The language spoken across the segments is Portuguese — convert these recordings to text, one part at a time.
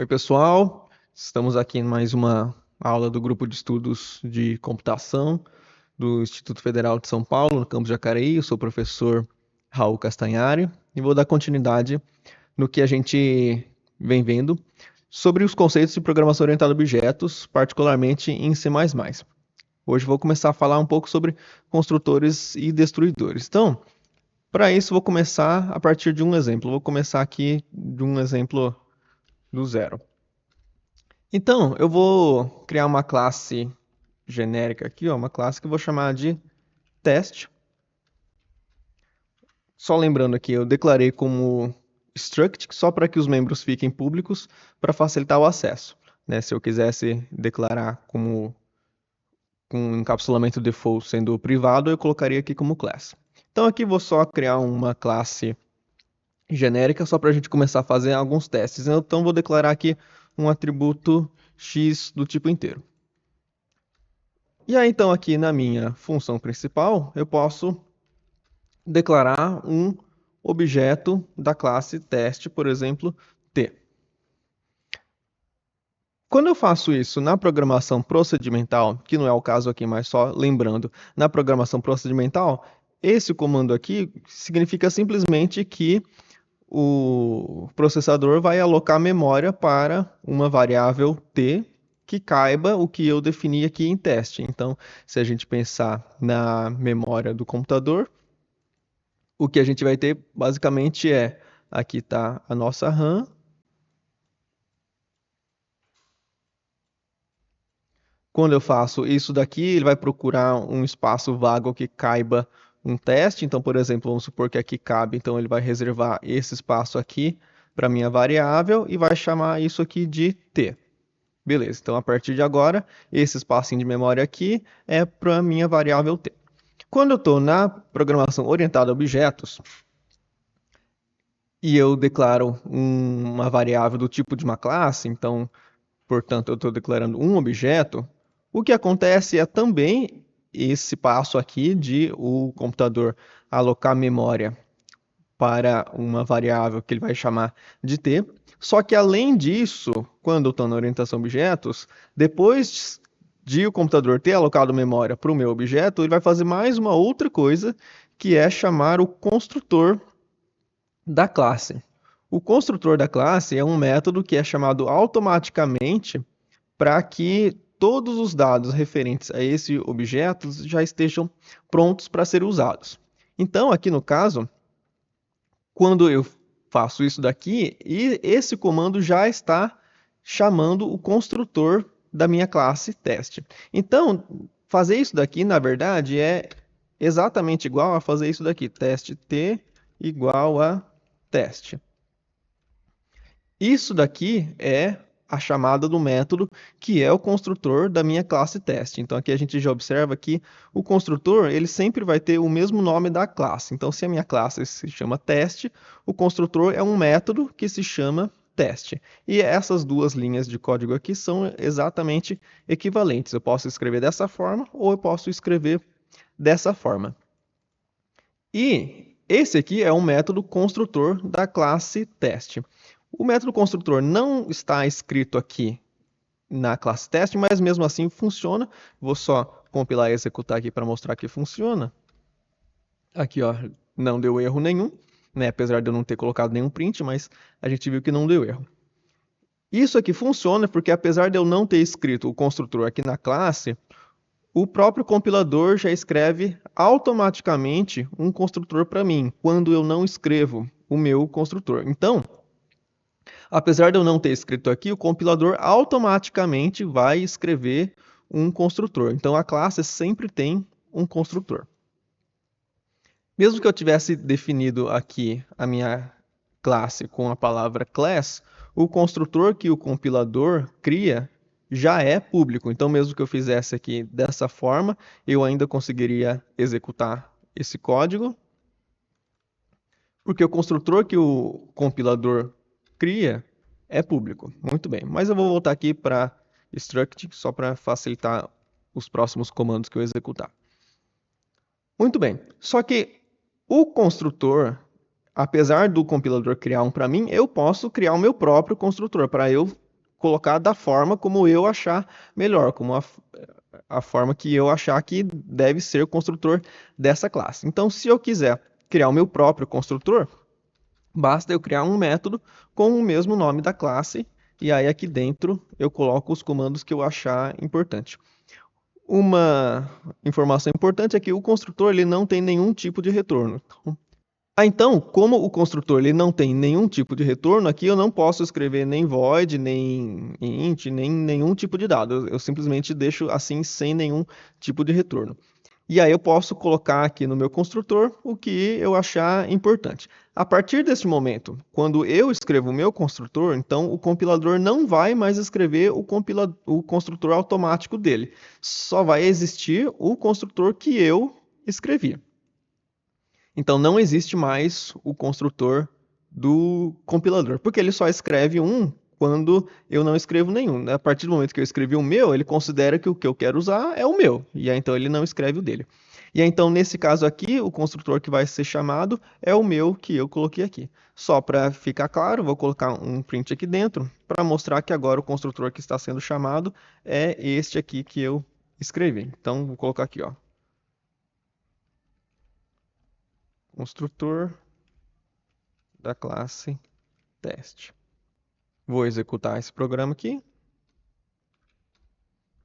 Oi, pessoal. Estamos aqui em mais uma aula do grupo de estudos de computação do Instituto Federal de São Paulo, no campus Jacareí. Eu sou o professor Raul Castanhari e vou dar continuidade no que a gente vem vendo sobre os conceitos de programação orientada a objetos, particularmente em C++. Hoje vou começar a falar um pouco sobre construtores e destruidores. Então, para isso, vou começar a partir de um exemplo. Vou começar aqui de um exemplo do zero. Então, eu vou criar uma classe genérica aqui, ó, uma classe que eu vou chamar de teste. Só lembrando aqui, eu declarei como struct só para que os membros fiquem públicos para facilitar o acesso, né? Se eu quisesse declarar como com um encapsulamento default sendo privado, eu colocaria aqui como class. Então aqui vou só criar uma classe genérica só para a gente começar a fazer alguns testes. Então vou declarar aqui um atributo x do tipo inteiro. E aí, então, aqui na minha função principal, eu posso declarar um objeto da classe teste, por exemplo, t. Quando eu faço isso na programação procedimental, que não é o caso aqui, mas só lembrando, na programação procedimental, esse comando aqui significa simplesmente que o processador vai alocar memória para uma variável t que caiba o que eu defini aqui em teste. Então, se a gente pensar na memória do computador, o que a gente vai ter basicamente é, aqui está a nossa RAM. Quando eu faço isso daqui, ele vai procurar um espaço vago que caiba um teste. Então, por exemplo, vamos supor que aqui cabe, então ele vai reservar esse espaço aqui para minha variável e vai chamar isso aqui de t. Beleza, então a partir de agora, esse espacinho de memória aqui é para a minha variável t. Quando eu estou na programação orientada a objetos, e eu declaro uma variável do tipo de uma classe, então, portanto, eu estou declarando um objeto, o que acontece é também esse passo aqui de o computador alocar memória para uma variável que ele vai chamar de t. Só que além disso, quando eu estou na orientação a objetos, depois de o computador ter alocado memória para o meu objeto, ele vai fazer mais uma outra coisa, que é chamar o construtor da classe. O construtor da classe é um método que é chamado automaticamente para que todos os dados referentes a esse objeto já estejam prontos para ser usados. Então, aqui no caso, quando eu faço isso daqui, e esse comando já está chamando o construtor da minha classe teste. Então, fazer isso daqui, na verdade, é exatamente igual a fazer isso daqui, teste t igual a teste. Isso daqui é a chamada do método que é o construtor da minha classe teste. Então aqui a gente já observa que o construtor ele sempre vai ter o mesmo nome da classe. Então se a minha classe se chama teste, o construtor é um método que se chama teste. E essas duas linhas de código aqui são exatamente equivalentes. Eu posso escrever dessa forma ou eu posso escrever dessa forma. E esse aqui é um método construtor da classe teste. O método construtor não está escrito aqui na classe teste, mas mesmo assim funciona. Vou só compilar e executar aqui para mostrar que funciona. Aqui, ó, não deu erro nenhum, né? Apesar de eu não ter colocado nenhum print, mas a gente viu que não deu erro. Isso aqui funciona porque apesar de eu não ter escrito o construtor aqui na classe, o próprio compilador já escreve automaticamente um construtor para mim, quando eu não escrevo o meu construtor. Então, apesar de eu não ter escrito aqui, o compilador automaticamente vai escrever um construtor. Então, a classe sempre tem um construtor. Mesmo que eu tivesse definido aqui a minha classe com a palavra class, o construtor que o compilador cria já é público. Então, mesmo que eu fizesse aqui dessa forma, eu ainda conseguiria executar esse código, porque o construtor que o compilador cria é público. Muito bem, mas eu vou voltar aqui para struct, só para facilitar os próximos comandos que eu executar. Muito bem, só que o construtor, apesar do compilador criar um para mim, eu posso criar o meu próprio construtor para eu colocar da forma como eu achar melhor, como a forma que eu achar que deve ser o construtor dessa classe. Então, se eu quiser criar o meu próprio construtor, basta eu criar um método com o mesmo nome da classe, e aí aqui dentro eu coloco os comandos que eu achar importante. Uma informação importante é que o construtor ele não tem nenhum tipo de retorno. Então, como o construtor ele não tem nenhum tipo de retorno, aqui eu não posso escrever nem void, nem int, nem nenhum tipo de dado. Eu simplesmente deixo assim sem nenhum tipo de retorno. E aí eu posso colocar aqui no meu construtor o que eu achar importante. A partir desse momento, quando eu escrevo o meu construtor, então o compilador não vai mais escrever o construtor automático dele. Só vai existir o construtor que eu escrevi. Então não existe mais o construtor do compilador, porque ele só escreve um quando eu não escrevo nenhum. A partir do momento que eu escrevi o meu, ele considera que o que eu quero usar é o meu, e aí então ele não escreve o dele. E aí, então, nesse caso aqui, o construtor que vai ser chamado é o meu que eu coloquei aqui. Só para ficar claro, vou colocar um print aqui dentro para mostrar que agora o construtor que está sendo chamado é este aqui que eu escrevi. Então, vou colocar aqui, ó. Construtor da classe teste. Vou executar esse programa aqui.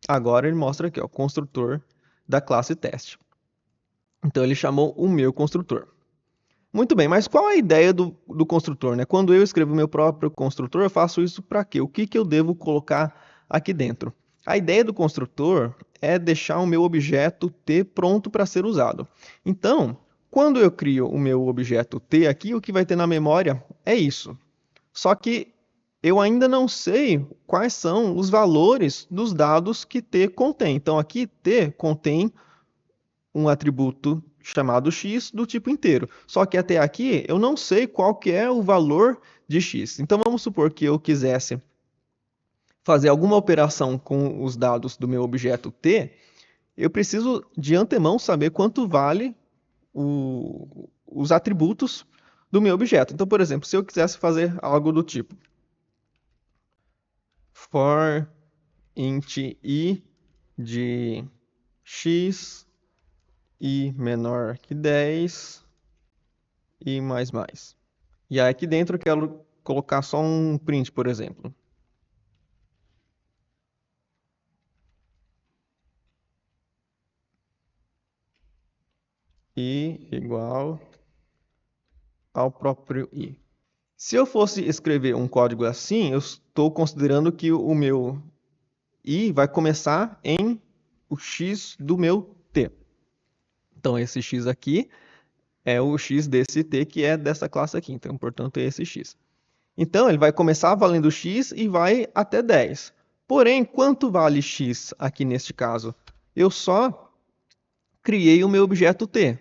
Agora ele mostra aqui, ó, construtor da classe teste. Então ele chamou o meu construtor. Muito bem, mas qual a ideia do construtor, né? Quando eu escrevo o meu próprio construtor, eu faço isso para quê? O que eu devo colocar aqui dentro? A ideia do construtor é deixar o meu objeto T pronto para ser usado. Então, quando eu crio o meu objeto T aqui, o que vai ter na memória é isso. Só que eu ainda não sei quais são os valores dos dados que T contém. Então, aqui T contém um atributo chamado x do tipo inteiro. Só que até aqui eu não sei qual que é o valor de x. Então, vamos supor que eu quisesse fazer alguma operação com os dados do meu objeto T, eu preciso de antemão saber quanto vale os atributos do meu objeto. Então, por exemplo, se eu quisesse fazer algo do tipo for int i de x i menor que 10 e mais. E aí aqui dentro eu quero colocar só um print, por exemplo. I igual ao próprio i. Se eu fosse escrever um código assim, eu estou considerando que o meu i vai começar em o x do meu t. Então, esse x aqui é o x desse t, que é dessa classe aqui. Então, portanto, é esse x. Então, ele vai começar valendo x e vai até 10. Porém, quanto vale x aqui neste caso? Eu só criei o meu objeto t,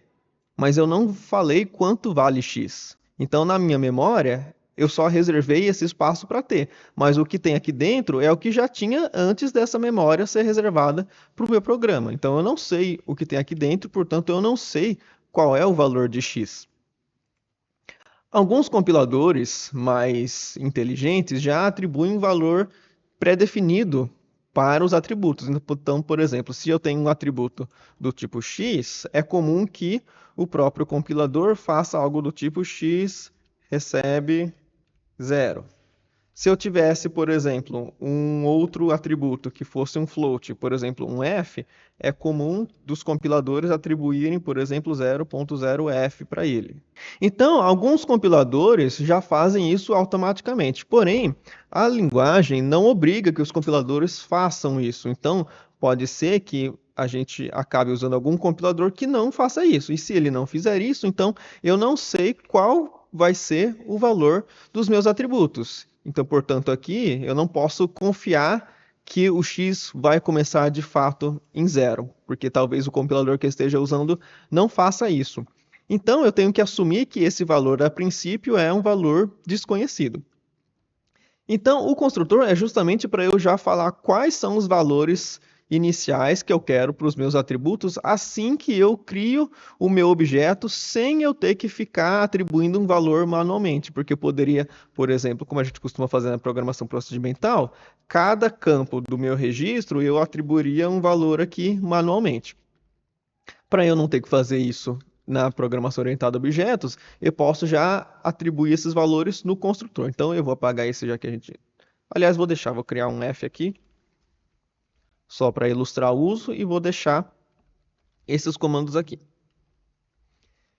mas eu não falei quanto vale x. Então, na minha memória, eu só reservei esse espaço para t, mas o que tem aqui dentro é o que já tinha antes dessa memória ser reservada para o meu programa. Então, eu não sei o que tem aqui dentro, portanto, eu não sei qual é o valor de x. Alguns compiladores mais inteligentes já atribuem um valor pré-definido para os atributos. Então, por exemplo, se eu tenho um atributo do tipo x, é comum que o próprio compilador faça algo do tipo x recebe 0. Se eu tivesse, por exemplo, um outro atributo que fosse um float, por exemplo, um f, é comum dos compiladores atribuírem, por exemplo, 0.0f para ele. Então, alguns compiladores já fazem isso automaticamente, porém, a linguagem não obriga que os compiladores façam isso. Então, pode ser que a gente acabe usando algum compilador que não faça isso. E se ele não fizer isso, então eu não sei qual vai ser o valor dos meus atributos. Então, portanto, aqui eu não posso confiar que o x vai começar de fato em 0, porque talvez o compilador que eu esteja usando não faça isso. Então, eu tenho que assumir que esse valor, a princípio, é um valor desconhecido. Então, o construtor é justamente para eu já falar quais são os valores iniciais que eu quero para os meus atributos assim que eu crio o meu objeto, sem eu ter que ficar atribuindo um valor manualmente, porque eu poderia, por exemplo, como a gente costuma fazer na programação procedimental, cada campo do meu registro eu atribuiria um valor aqui manualmente. Para eu não ter que fazer isso na programação orientada a objetos, eu posso já atribuir esses valores no construtor. Então eu vou apagar esse já que a gente... Aliás, vou criar um F aqui, só para ilustrar o uso, e vou deixar esses comandos aqui.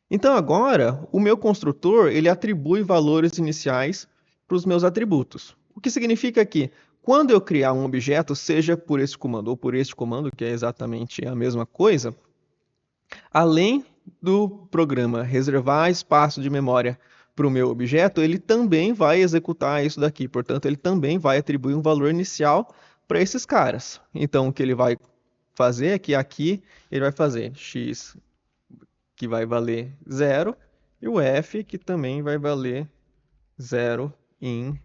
Então agora, o meu construtor, ele atribui valores iniciais para os meus atributos. O que significa que, quando eu criar um objeto, seja por esse comando ou por este comando, que é exatamente a mesma coisa, além do programa reservar espaço de memória para o meu objeto, ele também vai executar isso daqui. Portanto, ele também vai atribuir um valor inicial para esses caras. Então, o que ele vai fazer é que aqui ele vai fazer x, que vai valer 0, e o f, que também vai valer 0 em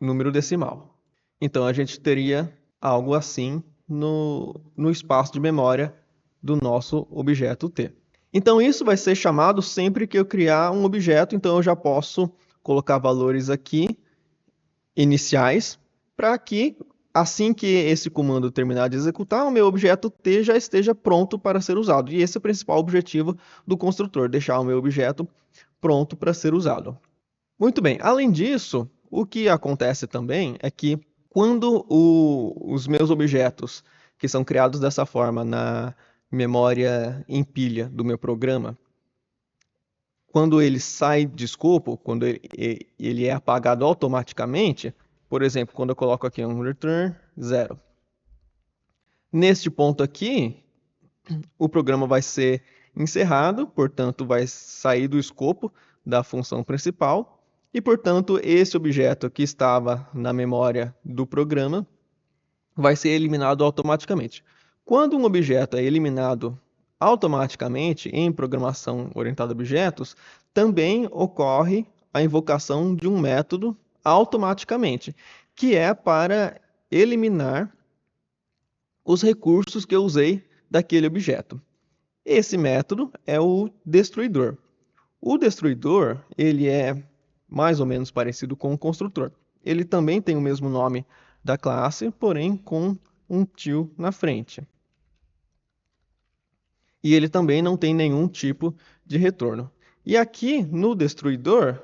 número decimal. Então, a gente teria algo assim no espaço de memória do nosso objeto T. Então, isso vai ser chamado sempre que eu criar um objeto. Então, eu já posso colocar valores aqui iniciais para que, assim que esse comando terminar de executar, o meu objeto T já esteja pronto para ser usado. E esse é o principal objetivo do construtor, deixar o meu objeto pronto para ser usado. Muito bem, além disso, o que acontece também é que quando os meus objetos, que são criados dessa forma na memória em pilha do meu programa, quando ele sai de escopo, quando ele é apagado automaticamente, por exemplo, quando eu coloco aqui um return 0. Neste ponto aqui, o programa vai ser encerrado, portanto, vai sair do escopo da função principal, e, portanto, esse objeto que estava na memória do programa vai ser eliminado automaticamente. Quando um objeto é eliminado automaticamente em programação orientada a objetos, também ocorre a invocação de um método automaticamente, que é para eliminar os recursos que eu usei daquele objeto. Esse método é o destruidor. O destruidor, ele é mais ou menos parecido com o construtor. Ele também tem o mesmo nome da classe, porém com um til na frente. E ele também não tem nenhum tipo de retorno. E aqui no destruidor,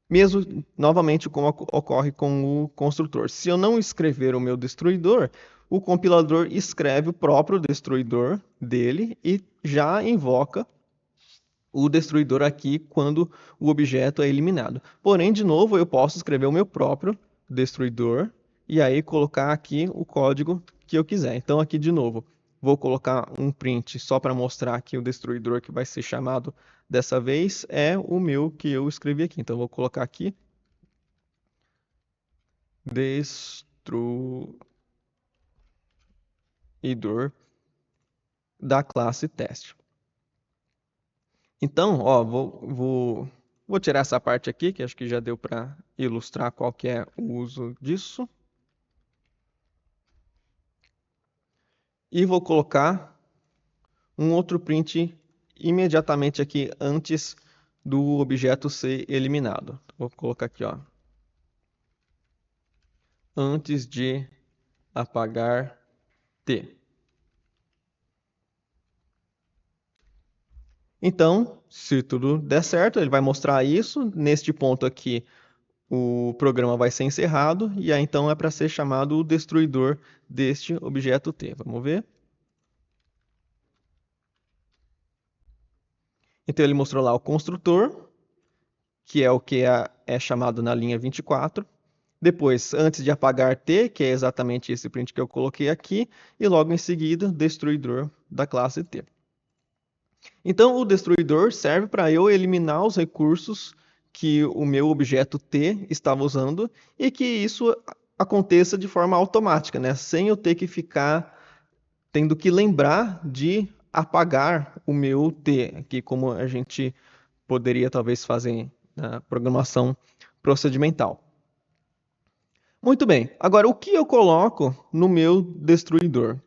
mesmo novamente como ocorre com o construtor, se eu não escrever o meu destruidor, o compilador escreve o próprio destruidor dele e já invoca o destruidor aqui quando o objeto é eliminado. Porém, de novo, eu posso escrever o meu próprio destruidor e aí colocar aqui o código que eu quiser. Então, aqui de novo, vou colocar um print só para mostrar que o destruidor que vai ser chamado dessa vez é o meu que eu escrevi aqui. Então, vou colocar aqui destruidor da classe teste. Então, ó, vou tirar essa parte aqui, que acho que já deu para ilustrar qual que é o uso disso. E vou colocar um outro print imediatamente aqui antes do objeto ser eliminado. Vou colocar aqui, ó, antes de apagar T. Então, se tudo der certo, ele vai mostrar isso. Neste ponto aqui, o programa vai ser encerrado, e aí então é para ser chamado o destruidor deste objeto T. Vamos ver? Então ele mostrou lá o construtor, que é o que é chamado na linha 24. Depois, antes de apagar T, que é exatamente esse print que eu coloquei aqui, e logo em seguida, destruidor da classe T. Então, o destruidor serve para eu eliminar os recursos que o meu objeto T estava usando e que isso aconteça de forma automática, né? Sem eu ter que ficar tendo que lembrar de apagar o meu T, aqui como a gente poderia talvez fazer na programação procedimental. Muito bem. Agora, o que eu coloco no meu destruidor?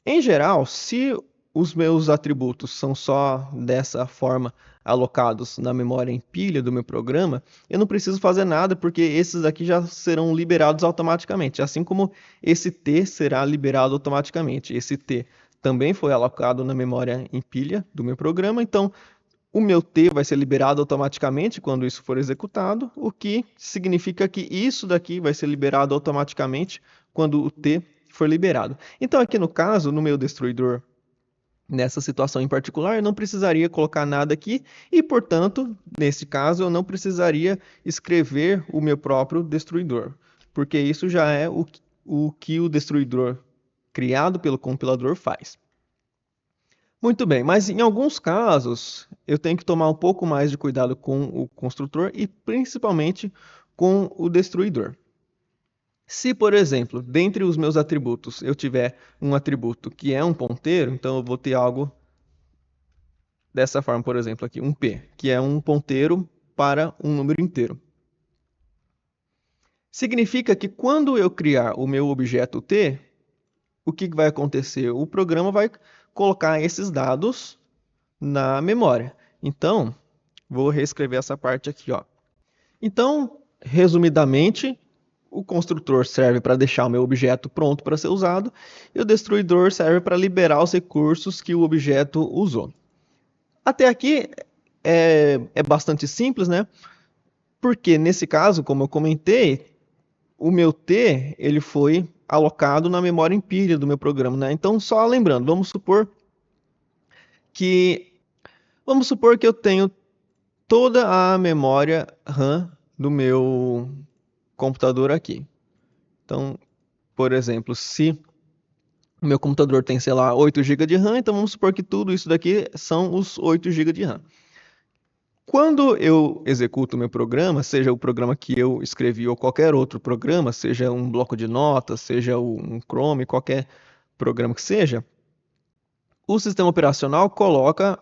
Em geral, se os meus atributos são só dessa forma alocados na memória em pilha do meu programa, eu não preciso fazer nada porque esses aqui já serão liberados automaticamente, assim como esse T será liberado automaticamente. Esse T também foi alocado na memória em pilha do meu programa, então o meu T vai ser liberado automaticamente quando isso for executado, o que significa que isso daqui vai ser liberado automaticamente quando o T for liberado. Então, aqui no caso, no meu destruidor, nessa situação em particular, eu não precisaria colocar nada aqui e, portanto, nesse caso, eu não precisaria escrever o meu próprio destruidor, porque isso já é o que o destruidor criado pelo compilador faz. Muito bem, mas em alguns casos eu tenho que tomar um pouco mais de cuidado com o construtor e principalmente com o destruidor. Se, por exemplo, dentre os meus atributos eu tiver um atributo que é um ponteiro, então eu vou ter algo dessa forma, por exemplo, aqui, um P, que é um ponteiro para um número inteiro. Significa que quando eu criar o meu objeto T, o que vai acontecer? O programa vai colocar esses dados na memória. Então, vou reescrever essa parte aqui, ó. Então, resumidamente, o construtor serve para deixar o meu objeto pronto para ser usado e o destruidor serve para liberar os recursos que o objeto usou. Até aqui é bastante simples, né? Porque nesse caso, como eu comentei, o meu T ele foi alocado na memória empírica do meu programa, né? Então, só lembrando, que vamos supor que eu tenho toda a memória RAM do meu computador aqui. Então, por exemplo, se o meu computador tem, sei lá, 8 GB de RAM, então vamos supor que tudo isso daqui são os 8 GB de RAM. Quando eu executo o meu programa, seja o programa que eu escrevi ou qualquer outro programa, seja um bloco de notas, seja um Chrome, qualquer programa que seja, o sistema operacional coloca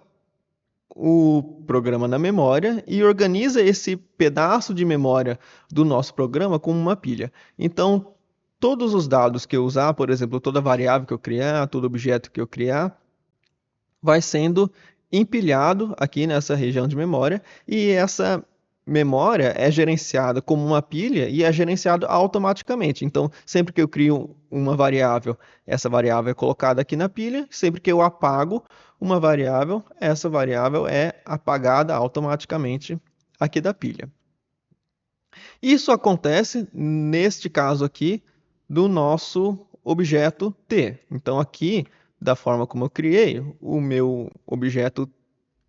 o programa na memória e organiza esse pedaço de memória do nosso programa como uma pilha. Então, todos os dados que eu usar, por exemplo, toda variável que eu criar, todo objeto que eu criar, vai sendo empilhado aqui nessa região de memória e essa memória é gerenciada como uma pilha e é gerenciada automaticamente. Então, sempre que eu crio uma variável, essa variável é colocada aqui na pilha. Sempre que eu apago uma variável, essa variável é apagada automaticamente aqui da pilha. Isso acontece neste caso aqui do nosso objeto T. Então, aqui, da forma como eu criei, o meu objeto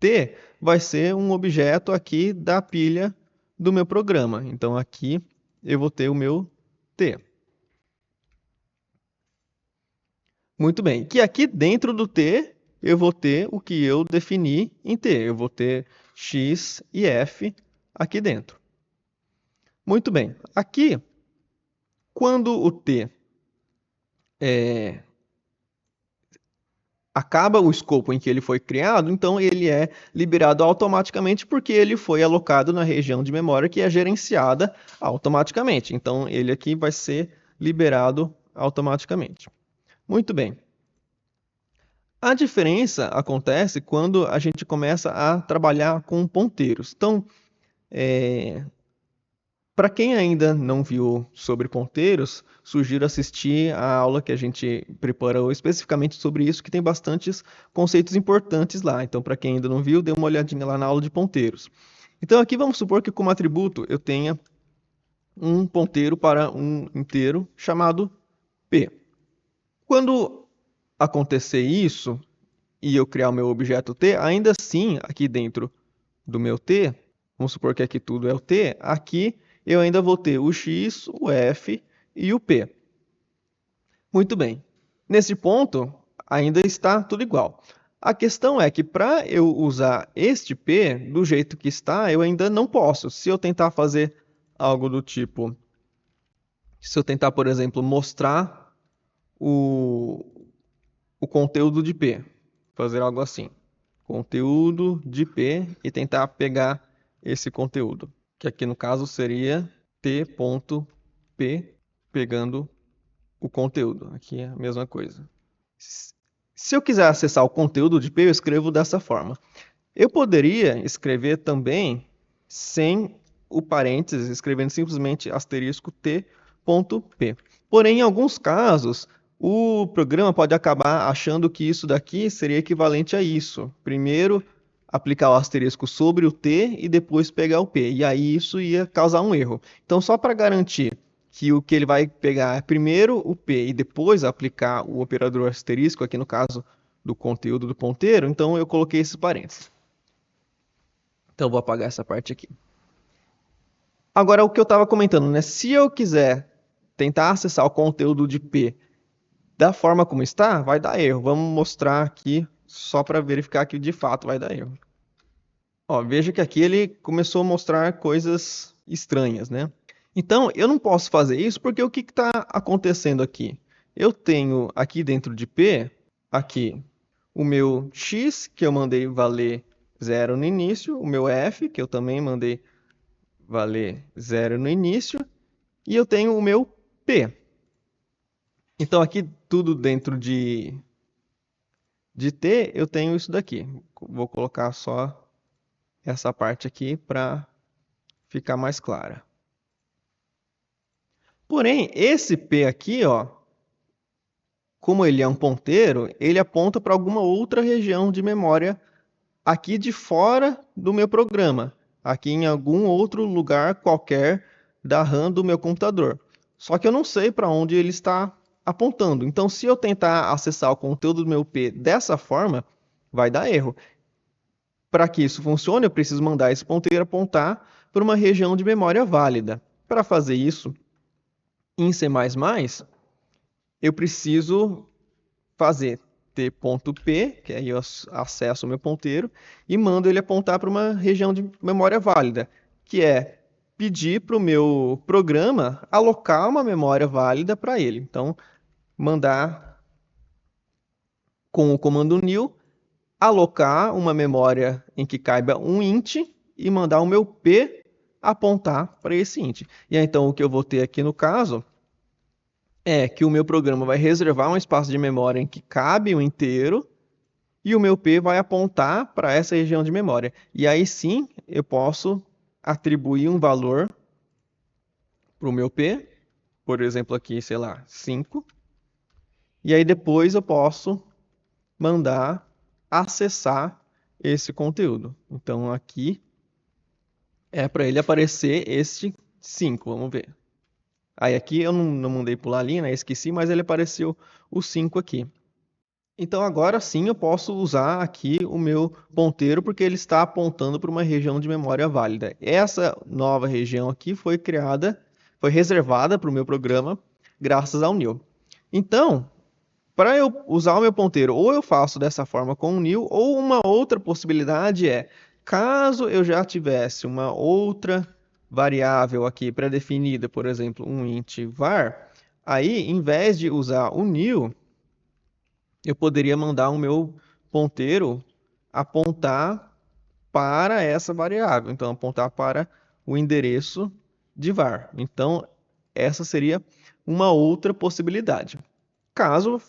T vai ser um objeto aqui da pilha do meu programa. Então, aqui eu vou ter o meu T. Muito bem. Que aqui dentro do T eu vou ter o que eu defini em T. Eu vou ter x e f aqui dentro. Muito bem. Aqui, quando o T acaba o escopo em que ele foi criado, então ele é liberado automaticamente porque ele foi alocado na região de memória que é gerenciada automaticamente. Então ele aqui vai ser liberado automaticamente. Muito bem. A diferença acontece quando a gente começa a trabalhar com ponteiros. Então, para quem ainda não viu sobre ponteiros, sugiro assistir a aula que a gente preparou especificamente sobre isso, que tem bastantes conceitos importantes lá. Então, para quem ainda não viu, dê uma olhadinha lá na aula de ponteiros. Então, aqui vamos supor que como atributo eu tenha um ponteiro para um inteiro chamado P. Quando acontecer isso e eu criar o meu objeto T, ainda assim, aqui dentro do meu T, vamos supor que aqui tudo é o T, aqui eu ainda vou ter o X, o F e o P. Muito bem. Nesse ponto, ainda está tudo igual. A questão é que para eu usar este P do jeito que está, eu ainda não posso. Se eu tentar fazer algo do tipo, se eu tentar, por exemplo, mostrar o, o conteúdo de P, fazer algo assim, conteúdo de P e tentar pegar esse conteúdo, que aqui no caso seria t.p pegando o conteúdo. Aqui é a mesma coisa. Se eu quiser acessar o conteúdo de P, eu escrevo dessa forma. Eu poderia escrever também sem o parênteses, escrevendo simplesmente asterisco t.p. Porém, em alguns casos, o programa pode acabar achando que isso daqui seria equivalente a isso. Primeiro, aplicar o asterisco sobre o t e depois pegar o p. E aí isso ia causar um erro. Então, só para garantir que o que ele vai pegar é primeiro o p e depois aplicar o operador asterisco, aqui no caso do conteúdo do ponteiro, então eu coloquei esses parênteses. Então eu vou apagar essa parte aqui. Agora, o que eu estava comentando, né? Se eu quiser tentar acessar o conteúdo de P da forma como está, vai dar erro. Vamos mostrar aqui só para verificar que de fato vai dar erro. Ó, veja que aqui ele começou a mostrar coisas estranhas, né? Então, eu não posso fazer isso porque o que está acontecendo aqui? Eu tenho aqui dentro de P, aqui, o meu x, que eu mandei valer 0 no início, o meu f, que eu também mandei valer 0 no início, e eu tenho o meu P. Então, aqui tudo dentro de T, eu tenho isso daqui. Vou colocar só essa parte aqui para ficar mais clara. Porém, esse P aqui, ó, como ele é um ponteiro, ele aponta para alguma outra região de memória aqui de fora do meu programa, aqui em algum outro lugar qualquer da RAM do meu computador. Só que eu não sei para onde ele está apontando. Então, se eu tentar acessar o conteúdo do meu P dessa forma, vai dar erro. Para que isso funcione, eu preciso mandar esse ponteiro apontar para uma região de memória válida. Para fazer isso em C++, eu preciso fazer t.p, que aí eu acesso o meu ponteiro, e mando ele apontar para uma região de memória válida, que é pedir para o meu programa alocar uma memória válida para ele. Então, mandar com o comando new, alocar uma memória em que caiba um int e mandar o meu p apontar para esse int. E aí, então, o que eu vou ter aqui no caso é que o meu programa vai reservar um espaço de memória em que cabe um inteiro e o meu P vai apontar para essa região de memória. E aí sim eu posso atribuir um valor para o meu P, por exemplo aqui, sei lá, 5. E aí depois eu posso mandar acessar esse conteúdo. Então aqui é para ele aparecer este 5, vamos ver. Aí aqui eu não mandei pular a linha, né? Esqueci, mas ele apareceu o 5 aqui. Então agora sim eu posso usar aqui o meu ponteiro porque ele está apontando para uma região de memória válida. Essa nova região aqui foi criada, foi reservada para o meu programa graças ao new. Então, para eu usar o meu ponteiro, ou eu faço dessa forma com o new, ou uma outra possibilidade é, caso eu já tivesse uma outra variável aqui pré-definida, por exemplo, um int var, aí em vez de usar o new, eu poderia mandar o meu ponteiro apontar para essa variável. Então, apontar para o endereço de var. Então, essa seria uma outra possibilidade. Caso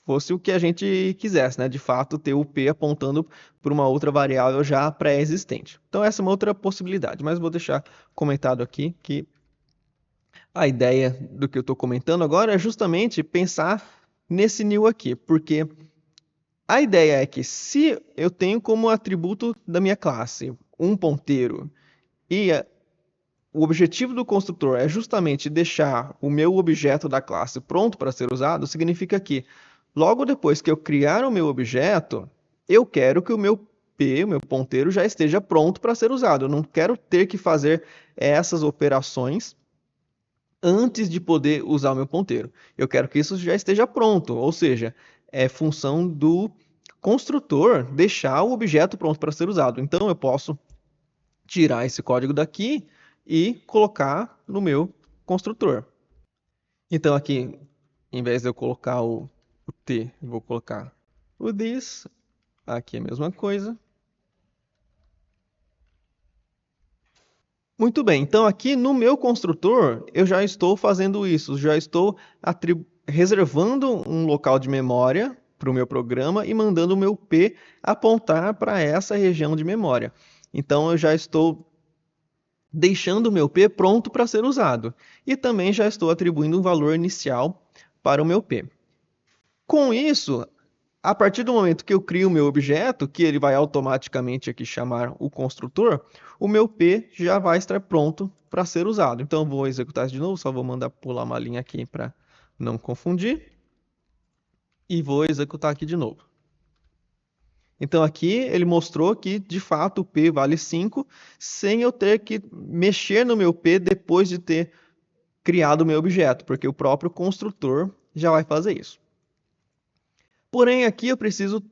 fosse o que a gente quisesse, né? De fato, ter o p apontando para uma outra variável já pré-existente. Então, essa é uma outra possibilidade. Mas vou deixar comentado aqui que a ideia do que eu estou comentando agora é justamente pensar nesse new aqui, porque a ideia é que se eu tenho como atributo da minha classe um ponteiro e o objetivo do construtor é justamente deixar o meu objeto da classe pronto para ser usado, significa que logo depois que eu criar o meu objeto, eu quero que o meu P, o meu ponteiro, já esteja pronto para ser usado. Eu não quero ter que fazer essas operações antes de poder usar o meu ponteiro. Eu quero que isso já esteja pronto, ou seja, é função do construtor deixar o objeto pronto para ser usado. Então eu posso tirar esse código daqui e colocar no meu construtor. Então aqui, em vez de eu colocar o t, eu vou colocar o this. Aqui é a mesma coisa. Muito bem, então aqui no meu construtor eu já estou fazendo isso, já estou reservando um local de memória para o meu programa e mandando o meu P apontar para essa região de memória. Então eu já estou deixando o meu P pronto para ser usado. E também já estou atribuindo um valor inicial para o meu P. Com isso, a partir do momento que eu crio o meu objeto, que ele vai automaticamente aqui chamar o construtor, o meu P já vai estar pronto para ser usado. Então, eu vou executar isso de novo, só vou mandar pular uma linha aqui para não confundir. E vou executar aqui de novo. Então, aqui ele mostrou que, de fato, o P vale 5, sem eu ter que mexer no meu P depois de ter criado o meu objeto, porque o próprio construtor já vai fazer isso. Porém, aqui eu preciso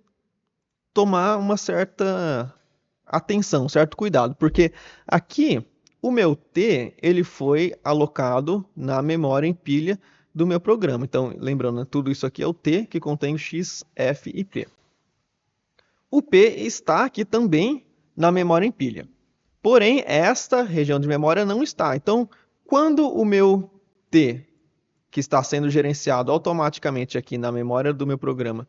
tomar uma certa atenção, certo cuidado, porque aqui o meu T ele foi alocado na memória em pilha do meu programa. Então, lembrando, né, tudo isso aqui é o T que contém X, F e P. O P está aqui também na memória em pilha. Porém, esta região de memória não está. Então, quando o meu T, que está sendo gerenciado automaticamente aqui na memória do meu programa,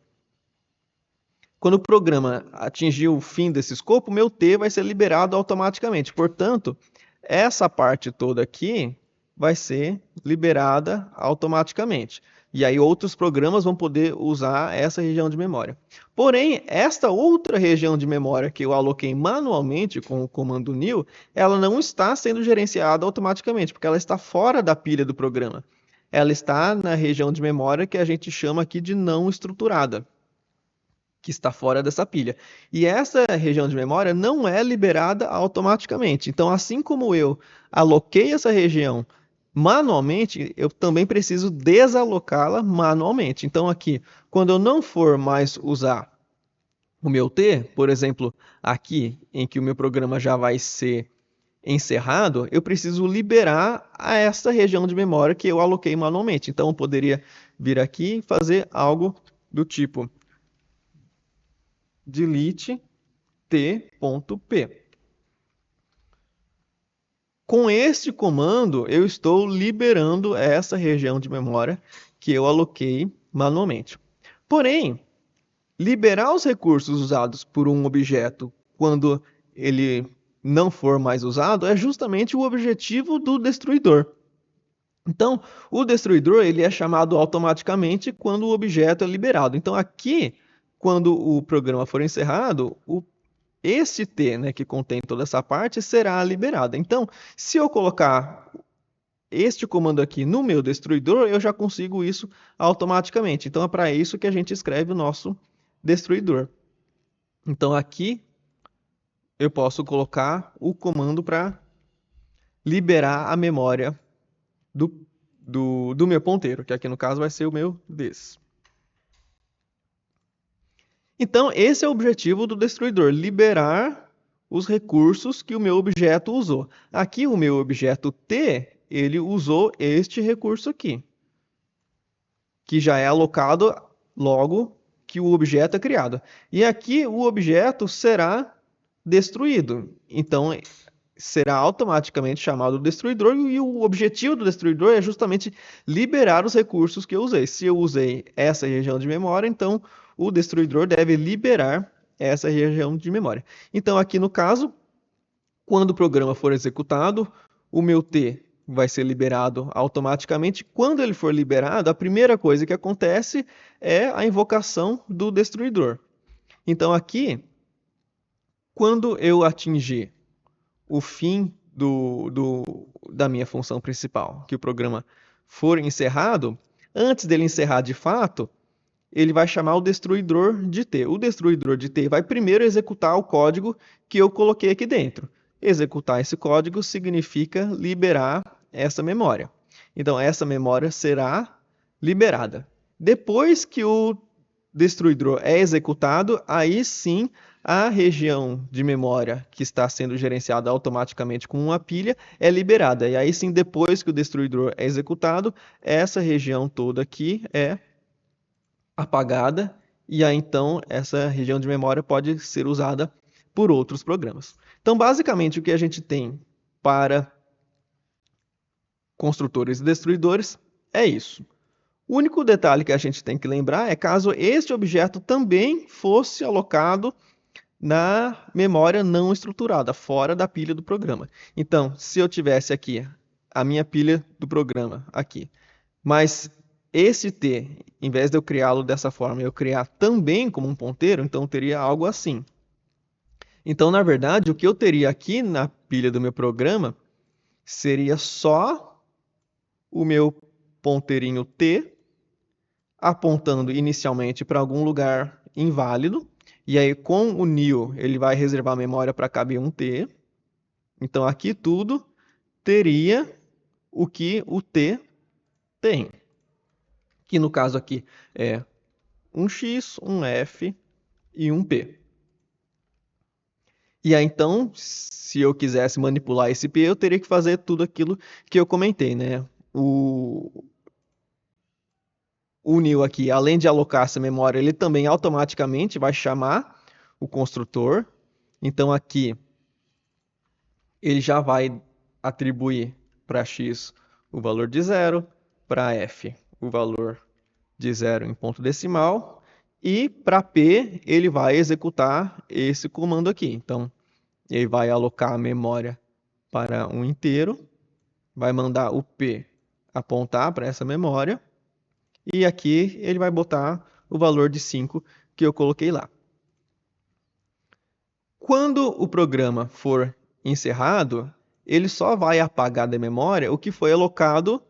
quando o programa atingir o fim desse escopo, o meu T vai ser liberado automaticamente. Portanto, essa parte toda aqui vai ser liberada automaticamente. E aí outros programas vão poder usar essa região de memória. Porém, esta outra região de memória que eu aloquei manualmente com o comando new, ela não está sendo gerenciada automaticamente, porque ela está fora da pilha do programa. Ela está na região de memória que a gente chama aqui de não estruturada, que está fora dessa pilha. E essa região de memória não é liberada automaticamente. Então, assim como eu aloquei essa região manualmente, eu também preciso desalocá-la manualmente. Então, aqui, quando eu não for mais usar o meu T, por exemplo, aqui em que o meu programa já vai ser encerrado, eu preciso liberar a essa região de memória que eu aloquei manualmente. Então, eu poderia vir aqui e fazer algo do tipo delete t.p. Com este comando, eu estou liberando essa região de memória que eu aloquei manualmente. Porém, liberar os recursos usados por um objeto quando ele não for mais usado é justamente o objetivo do destruidor. Então, o destruidor ele é chamado automaticamente quando o objeto é liberado. Então, aqui, quando o programa for encerrado, esse T, né, que contém toda essa parte, será liberada. Então, se eu colocar este comando aqui no meu destruidor, eu já consigo isso automaticamente. Então, é para isso que a gente escreve o nosso destruidor. Então, aqui eu posso colocar o comando para liberar a memória do meu ponteiro, que aqui no caso vai ser o meu des. Então, esse é o objetivo do destruidor, liberar os recursos que o meu objeto usou. Aqui, o meu objeto T, ele usou este recurso aqui, que já é alocado logo que o objeto é criado. E aqui, o objeto será destruído. Então, será automaticamente chamado destruidor, e o objetivo do destruidor é justamente liberar os recursos que eu usei. Se eu usei essa região de memória, então o destruidor deve liberar essa região de memória. Então, aqui no caso, quando o programa for executado, o meu T vai ser liberado automaticamente. Quando ele for liberado, a primeira coisa que acontece é a invocação do destruidor. Então, aqui, quando eu atingir o fim da minha função principal, que o programa for encerrado, antes dele encerrar de fato, ele vai chamar o destruidor de T. O destruidor de T vai primeiro executar o código que eu coloquei aqui dentro. Executar esse código significa liberar essa memória. Então, essa memória será liberada. Depois que o destruidor é executado, aí sim a região de memória que está sendo gerenciada automaticamente com uma pilha é liberada. E aí sim, depois que o destruidor é executado, essa região toda aqui é apagada, e aí então essa região de memória pode ser usada por outros programas. Então, basicamente, o que a gente tem para construtores e destruidores é isso. O único detalhe que a gente tem que lembrar é caso este objeto também fosse alocado na memória não estruturada, fora da pilha do programa. Então, se eu tivesse aqui a minha pilha do programa aqui, mas esse t, em vez de eu criá-lo dessa forma, eu criar também como um ponteiro, então teria algo assim. Então, na verdade, o que eu teria aqui na pilha do meu programa seria só o meu ponteirinho t apontando inicialmente para algum lugar inválido, e aí com o new ele vai reservar a memória para caber um t. Então aqui tudo teria o que o t tem, que no caso aqui é um x, um f e um p. E aí então, se eu quisesse manipular esse p, eu teria que fazer tudo aquilo que eu comentei, né? O new aqui, além de alocar essa memória, ele também automaticamente vai chamar o construtor. Então aqui ele já vai atribuir para x o valor de 0, para f o valor de 0 em ponto decimal, e para p ele vai executar esse comando aqui. Então ele vai alocar a memória para um inteiro, vai mandar o p apontar para essa memória, e aqui ele vai botar o valor de 5 que eu coloquei lá. Quando o programa for encerrado, ele só vai apagar da memória o que foi alocado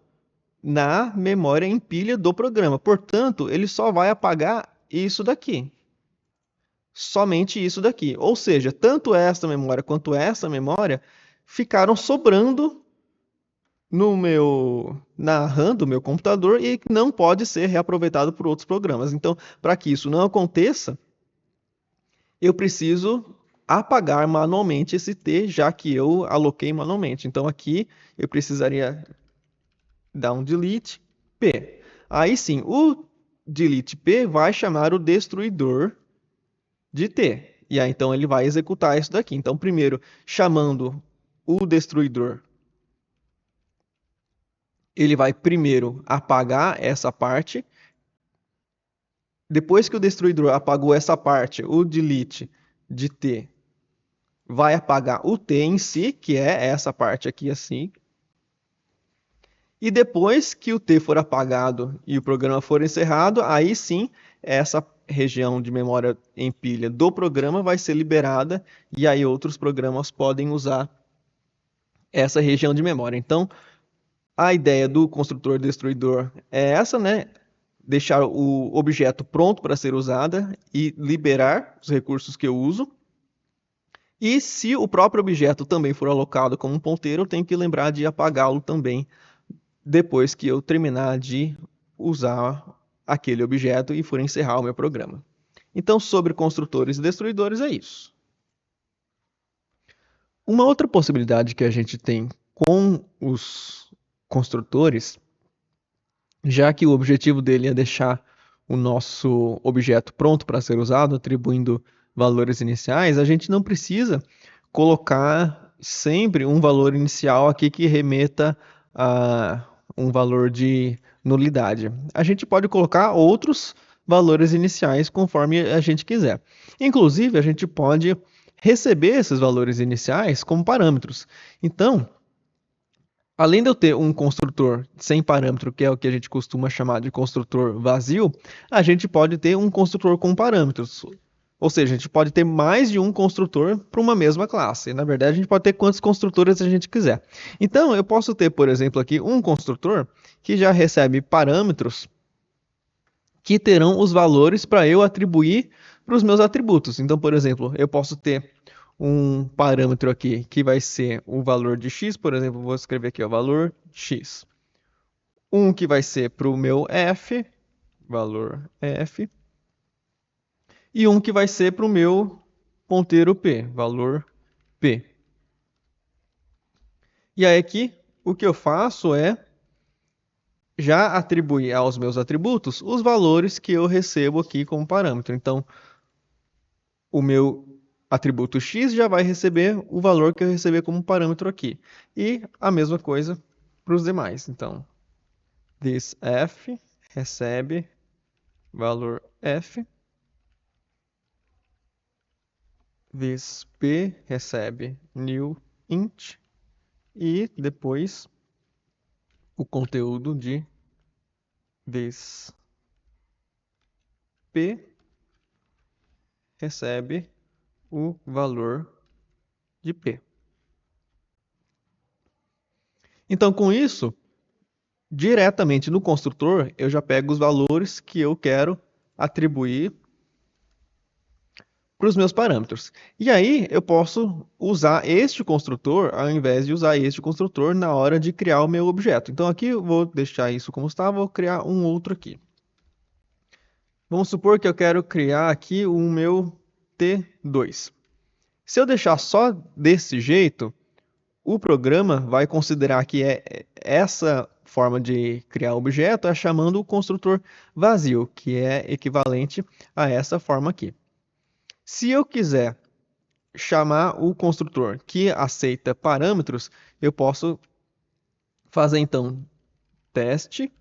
na memória em pilha do programa. Portanto, ele só vai apagar isso daqui. Somente isso daqui. Ou seja, tanto esta memória quanto essa memória ficaram sobrando na RAM do meu computador e não pode ser reaproveitado por outros programas. Então, para que isso não aconteça, eu preciso apagar manualmente esse T, já que eu aloquei manualmente. Então, aqui eu precisaria dar um delete P. Aí sim, o delete P vai chamar o destruidor de T. E aí, então, ele vai executar isso daqui. Então, primeiro, chamando o destruidor, ele vai primeiro apagar essa parte. Depois que o destruidor apagou essa parte, o delete de T vai apagar o T em si, que é essa parte aqui assim. E depois que o T for apagado e o programa for encerrado, aí sim, essa região de memória em pilha do programa vai ser liberada e aí outros programas podem usar essa região de memória. Então, a ideia do construtor destruidor é essa, né? Deixar o objeto pronto para ser usado e liberar os recursos que eu uso. E se o próprio objeto também for alocado como um ponteiro, eu tenho que lembrar de apagá-lo também depois que eu terminar de usar aquele objeto e for encerrar o meu programa. Então, sobre construtores e destruidores é isso. Uma outra possibilidade que a gente tem com os construtores, já que o objetivo dele é deixar o nosso objeto pronto para ser usado, atribuindo valores iniciais, a gente não precisa colocar sempre um valor inicial aqui que remeta a um valor de nulidade. A gente pode colocar outros valores iniciais conforme a gente quiser. Inclusive, a gente pode receber esses valores iniciais como parâmetros. Então, além de eu ter um construtor sem parâmetro, que é o que a gente costuma chamar de construtor vazio, a gente pode ter um construtor com parâmetros. Ou seja, a gente pode ter mais de um construtor para uma mesma classe. Na verdade, a gente pode ter quantos construtores a gente quiser. Então, eu posso ter, por exemplo, aqui um construtor que já recebe parâmetros que terão os valores para eu atribuir para os meus atributos. Então, por exemplo, eu posso ter um parâmetro aqui que vai ser o valor de x, por exemplo, vou escrever aqui o valor x. Um que vai ser para o meu f, valor f, e um que vai ser para o meu ponteiro p, valor p. E aí aqui, o que eu faço é já atribuir aos meus atributos os valores que eu recebo aqui como parâmetro. Então, o meu atributo x já vai receber o valor que eu receber como parâmetro aqui. E a mesma coisa para os demais. Então, this f recebe valor f, this p recebe new int, e depois o conteúdo de this p recebe o valor de p. Então, com isso, diretamente no construtor, eu já pego os valores que eu quero atribuir para os meus parâmetros. E aí, eu posso usar este construtor ao invés de usar este construtor na hora de criar o meu objeto. Então, aqui eu vou deixar isso como está, vou criar um outro aqui. Vamos supor que eu quero criar aqui o meu T2. Se eu deixar só desse jeito, o programa vai considerar que essa forma de criar objeto é chamando o construtor vazio, que é equivalente a essa forma aqui. Se eu quiser chamar o construtor que aceita parâmetros, eu posso fazer então teste,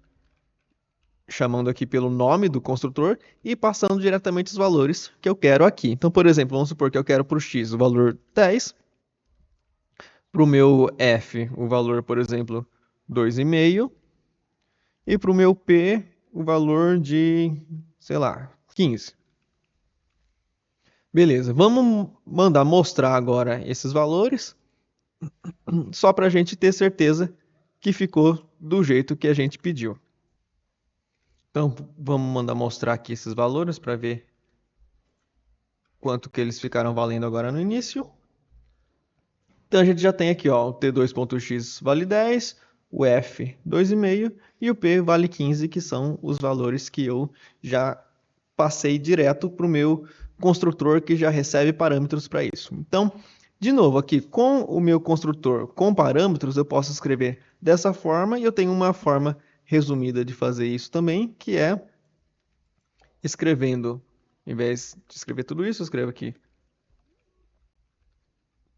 chamando aqui pelo nome do construtor e passando diretamente os valores que eu quero aqui. Então, por exemplo, vamos supor que eu quero para o x o valor 10, para o meu f o valor, por exemplo, 2,5, e para o meu p o valor de, sei lá, 15. Beleza, vamos mandar mostrar agora esses valores, só para a gente ter certeza que ficou do jeito que a gente pediu. Então, vamos mandar mostrar aqui esses valores para ver quanto que eles ficaram valendo agora no início. Então, a gente já tem aqui, ó, o t2.x vale 10, o f 2,5 e o p vale 15, que são os valores que eu já passei direto para o meu construtor que já recebe parâmetros para isso. Então, de novo, aqui com o meu construtor com parâmetros, eu posso escrever dessa forma e eu tenho uma forma resumida de fazer isso também, que é escrevendo, em vez de escrever tudo isso, eu escrevo aqui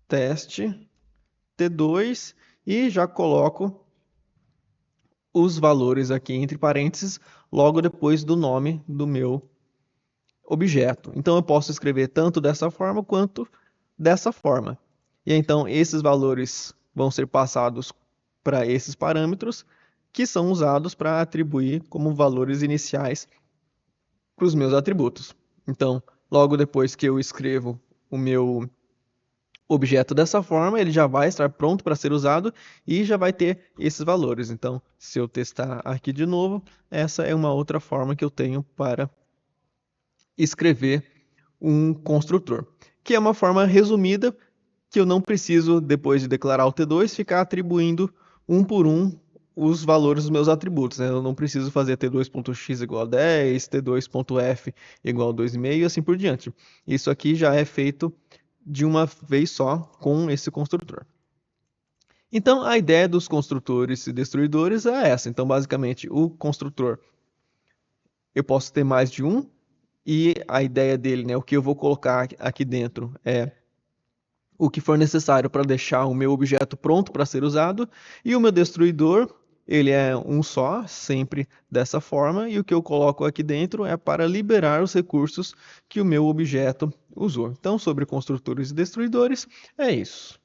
teste T2 e já coloco os valores aqui entre parênteses logo depois do nome do meu objeto. Então eu posso escrever tanto dessa forma quanto dessa forma. E então esses valores vão ser passados para esses parâmetros que são usados para atribuir como valores iniciais para os meus atributos. Então, logo depois que eu escrevo o meu objeto dessa forma, ele já vai estar pronto para ser usado e já vai ter esses valores. Então, se eu testar aqui de novo, essa é uma outra forma que eu tenho para escrever um construtor, que é uma forma resumida que eu não preciso, depois de declarar o T2, ficar atribuindo um por um os valores dos meus atributos. Né? Eu não preciso fazer T2.x igual a 10, T2.f igual a 2,5 e assim por diante. Isso aqui já é feito de uma vez só com esse construtor. Então, a ideia dos construtores e destruidores é essa. Então, basicamente, o construtor, eu posso ter mais de um, e a ideia dele, né, o que eu vou colocar aqui dentro é o que for necessário para deixar o meu objeto pronto para ser usado, e o meu destruidor, ele é um só, sempre dessa forma, e o que eu coloco aqui dentro é para liberar os recursos que o meu objeto usou. Então, sobre construtores e destruidores, é isso.